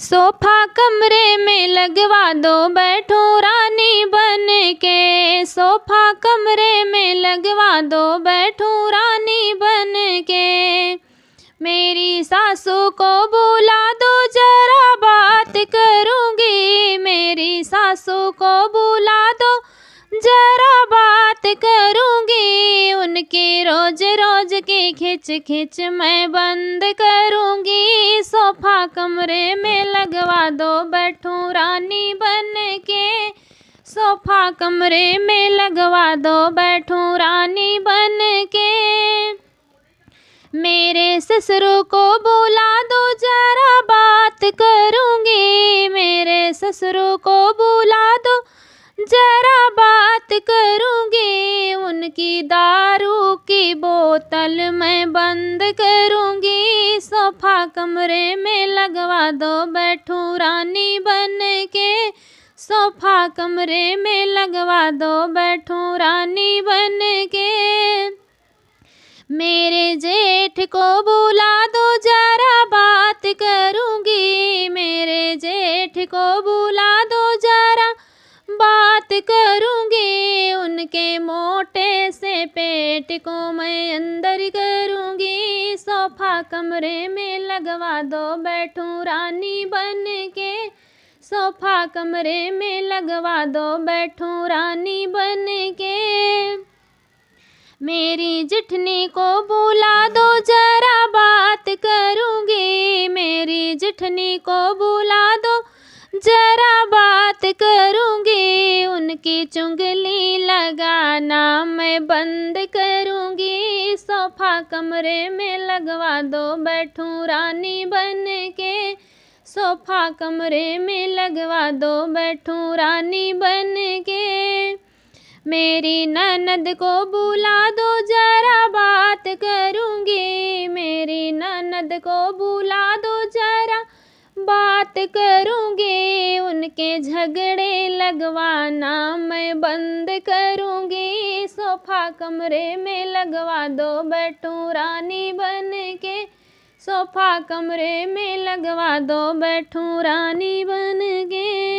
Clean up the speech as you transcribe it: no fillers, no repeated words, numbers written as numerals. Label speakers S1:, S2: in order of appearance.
S1: Sofa कमरे में लगवा दो, बैठूं रानी बन के। सोफा कमरे में लगवा दो, बैठूं रानी बन के। मेरी सासू को बुला दो, जरा बात करूंगी। मेरी सासू को बुला दो, जरा बात करूंगी। उनकी रोज रोज की खिच खिच मैं बंद करूंगी। सोफा कमरे में लगवा दो, बैठूं रानी बन के। सोफा कमरे में लगवा दो, बैठूं रानी बन के। मेरे ससुर को बुला दो, जरा बात करूंगी। मेरे ससुर को बुला दो, जरा बात करूंगी। उनकी दारू की बोतल मैं बंद करूंगी। सोफा कमरे में लगवा दो, बैठूं रानी बन के। सोफा कमरे में लगवा दो, बैठूं रानी बन के। मेरे जेठ को बुला दो, जरा बात करूंगी। मेरे जेठ को बुला दो, जरा बात करूंगी। उनके मोटे से पेट को मैं अंदर करूंगी। सोफा कमरे में लगवा दो, बैठूं रानी बन के। सोफा कमरे में लगवा दो, बैठूं रानी बन के। मेरी जिठनी को बुला दो, जरा बात करूंगी। मेरी जिठनी को बुला दो, जरा बात करूंगी। उनकी चुंगली लगाना मैं बंद करूंगी। सोफा कमरे में लगवा दो, बैठूं रानी बन के। सोफा कमरे में लगवा दो, बैठूं रानी बन के। मेरी ननद को बुला दो, जरा बात करूंगी। मेरी ननद को बुला दो, जरा बात करूंगी। उनके झगड़े लगवाना मैं बंद करूंगी। सोफा कमरे में लगवा दो, बैठूं रानी बन के। सोफा कमरे में लगवा दो, बैठूं रानी बन के।